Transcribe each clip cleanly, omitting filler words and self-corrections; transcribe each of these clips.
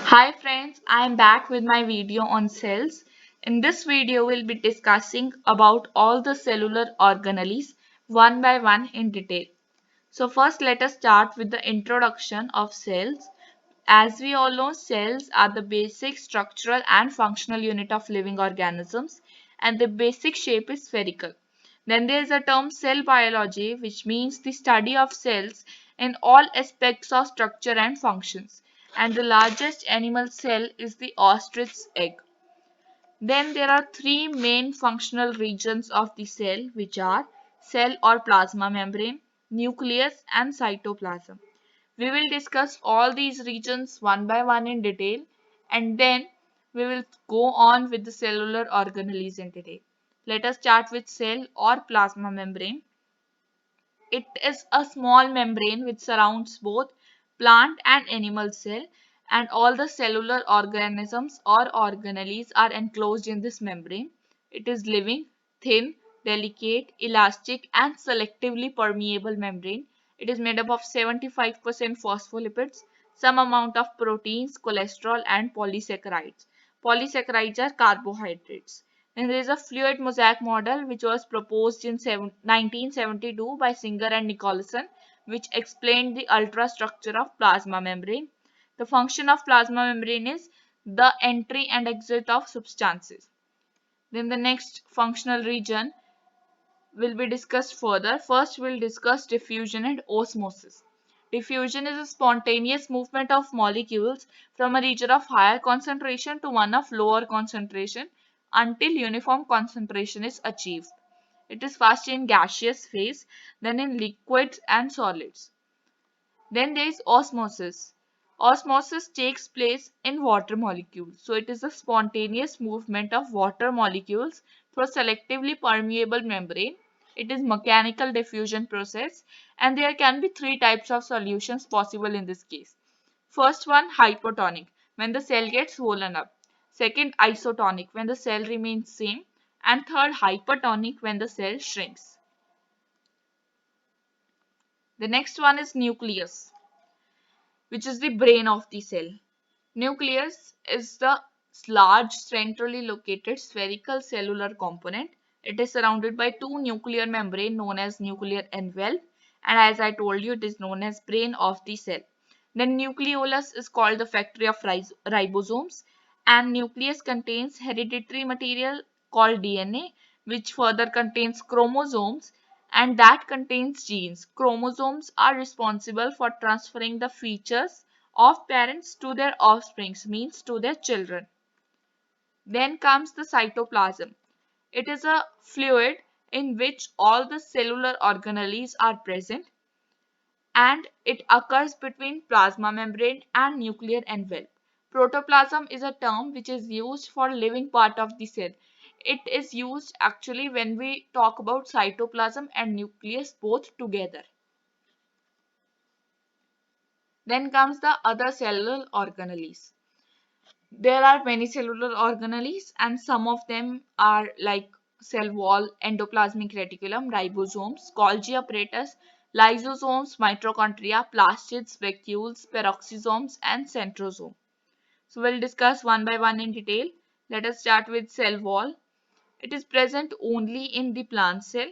Hi friends, I am back with my video on cells. In this video, we'll be discussing about all the cellular organelles one by one in detail. So first let us start with the introduction of cells. As we all know, cells are the basic structural and functional unit of living organisms and the basic shape is spherical. Then there is a term cell biology, which means the study of cells in all aspects of structure and functions. And the largest animal cell is the ostrich's egg. Then there are three main functional regions of the cell, which are cell or plasma membrane, nucleus and cytoplasm. We will discuss all these regions one by one in detail and then we will go on with the cellular organelles in detail. Let us start with cell or plasma membrane. It is a small membrane which surrounds both plant and animal cell, and all the cellular organisms or organelles are enclosed in this membrane. It is living, thin, delicate, elastic and selectively permeable membrane. It is made up of 75% phospholipids, some amount of proteins, cholesterol and polysaccharides. Polysaccharides are carbohydrates. Then there is a fluid mosaic model which was proposed in 1972 by Singer and Nicholson, which explained the ultrastructure of plasma membrane. The function of plasma membrane is the entry and exit of substances. Then the next functional region will be discussed further. First, we'll discuss diffusion and osmosis. Diffusion is a spontaneous movement of molecules from a region of higher concentration to one of lower concentration until uniform concentration is achieved. It is first in gaseous phase, then in liquids and solids. Then there is osmosis. Osmosis takes place in water molecules. So it is a spontaneous movement of water molecules through a selectively permeable membrane. It is mechanical diffusion process and there can be three types of solutions possible in this case. First one, hypotonic, when the cell gets swollen up. Second, isotonic, when the cell remains same. And third, hypertonic, when the cell shrinks. The next one is nucleus, which is the brain of the cell. Nucleus is the large centrally located spherical cellular component. It is surrounded by two nuclear membrane known as nuclear envelope, and as I told you, it is known as brain of the cell. Then nucleolus is called the factory of ribosomes, and nucleus contains hereditary material called DNA, which further contains chromosomes and that contains genes. Chromosomes are responsible for transferring the features of parents to their offsprings, means to their children. Then comes the cytoplasm. It is a fluid in which all the cellular organelles are present and it occurs between plasma membrane and nuclear envelope. Protoplasm is a term which is used for living part of the cell. It is used actually when we talk about cytoplasm and nucleus both together. Then comes the other cellular organelles. There are many cellular organelles and some of them are like cell wall, endoplasmic reticulum, ribosomes, Golgi apparatus, lysosomes, mitochondria, plastids, vacuoles, peroxisomes and centrosome. So we'll discuss one by one in detail. Let us start with cell wall. It is present only in the plant cell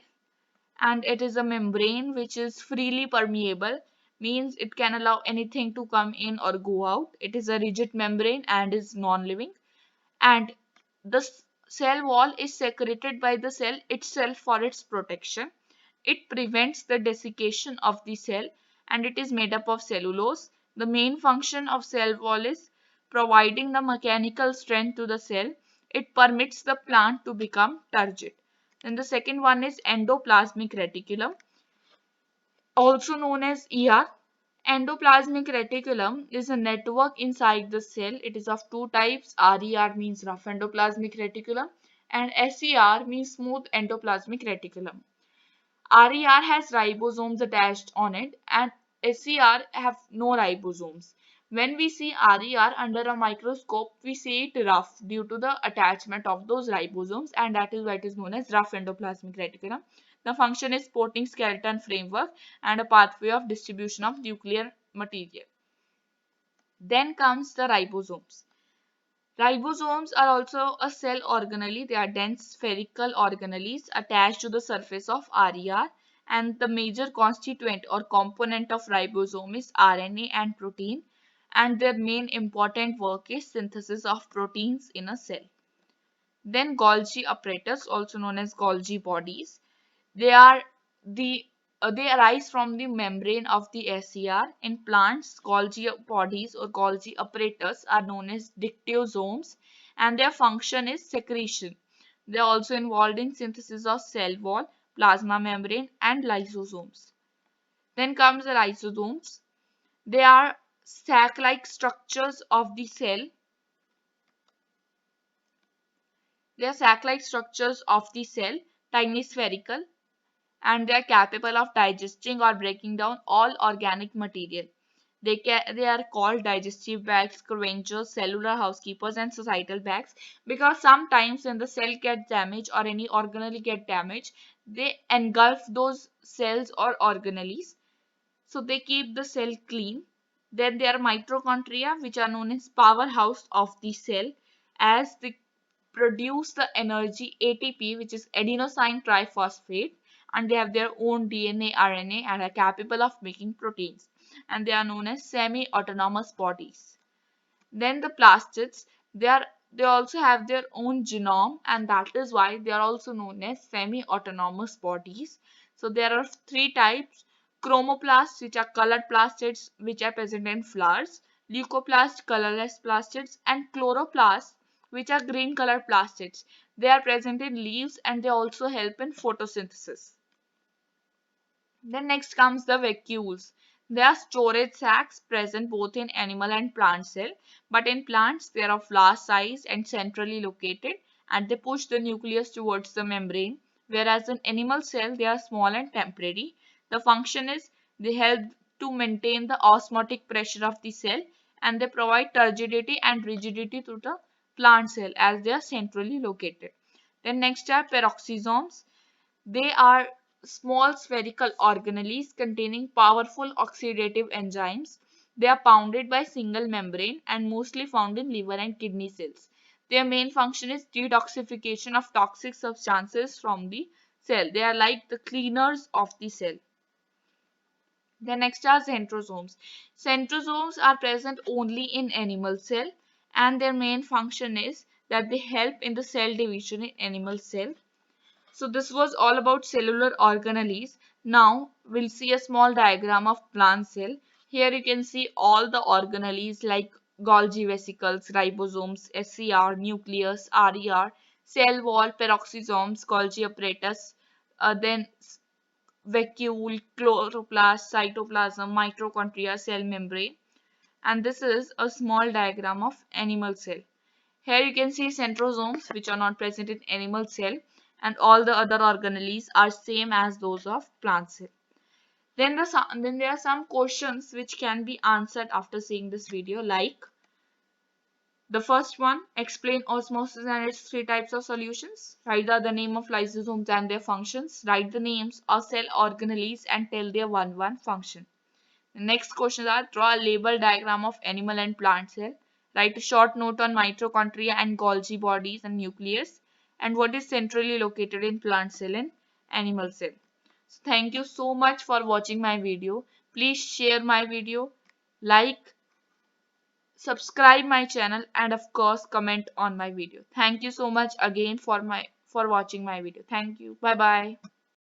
and it is a membrane which is freely permeable, means it can allow anything to come in or go out. It is a rigid membrane and is non-living, and the cell wall is secreted by the cell itself for its protection. It prevents the desiccation of the cell and it is made up of cellulose. The main function of cell wall is providing the mechanical strength to the cell. It permits the plant to become turgid. Then the second one is endoplasmic reticulum, also known as ER. Endoplasmic reticulum is a network inside the cell. It is of two types. RER means rough endoplasmic reticulum and SER means smooth endoplasmic reticulum. RER has ribosomes attached on it and SER have no ribosomes. When we see RER under a microscope, we see it rough due to the attachment of those ribosomes, and that is why it is known as rough endoplasmic reticulum. The function is supporting skeleton framework and a pathway of distribution of nuclear material. Then comes the ribosomes. Ribosomes are also a cell organelle. They are dense spherical organelles attached to the surface of RER, and the major constituent or component of ribosome is RNA and protein, and their main important work is synthesis of proteins in a cell. Then Golgi apparatus, also known as Golgi bodies. They are the they arise from the membrane of the SCR. In plants, Golgi bodies or Golgi apparatus are known as dictyosomes, and their function is secretion. They are also involved in synthesis of cell wall, plasma membrane, and lysosomes. Then comes the lysosomes. They are sac-like structures of the cell. They are sac-like structures of the cell, tiny spherical, and they are capable of digesting or breaking down all organic material. They are called digestive bags, scavengers, cellular housekeepers, and societal bags because sometimes when the cell gets damaged or any organelle get damaged, they engulf those cells or organelles. So they keep the cell clean. Then there are mitochondria, which are known as powerhouse of the cell, as they produce the energy ATP, which is adenosine triphosphate, and they have their own DNA, RNA, and are capable of making proteins. And they are known as semi-autonomous bodies. Then the plastids, they also have their own genome, and that is why they are also known as semi-autonomous bodies. So there are three types: chromoplasts, which are colored plastids which are present in flowers; leucoplasts, colorless plastids; and chloroplasts, which are green colored plastids. They are present in leaves and they also help in photosynthesis. Then next comes the vacuoles. They are storage sacs present both in animal and plant cell, but in plants they are of large size and centrally located, and they push the nucleus towards the membrane, whereas in animal cell they are small and temporary. The function is they help to maintain the osmotic pressure of the cell, and they provide turgidity and rigidity to the plant cell as they are centrally located. Then next are peroxisomes. They are small spherical organelles containing powerful oxidative enzymes. They are bounded by single membrane and mostly found in liver and kidney cells. Their main function is detoxification of toxic substances from the cell. They are like the cleaners of the cell. The next are centrosomes. Centrosomes are present only in animal cell, and their main function is that they help in the cell division in animal cell. So this was all about cellular organelles. Now we'll see a small diagram of plant cell. Here you can see all the organelles like Golgi vesicles, ribosomes, SCR, nucleus, RER, cell wall, peroxisomes, Golgi apparatus, then vacuole, chloroplast, cytoplasm, mitochondria, cell membrane. And this is a small diagram of animal cell. Here you can see centrosomes which are not present in animal cell, and all the other organelles are same as those of plant cell. Then there are some questions which can be answered after seeing this video, like the first one: explain osmosis and its three types of solutions. Write the name of lysosomes and their functions. Write the names of cell organelles and tell their one function. The next questions are: draw a label diagram of animal and plant cell. Write a short note on mitochondria and Golgi bodies and nucleus. And what is centrally located in plant cell and animal cell. So thank you so much for watching my video. Please share my video, like, subscribe my channel, and of course comment on my video. Thank you so much again for watching my video. Thank you. Bye bye.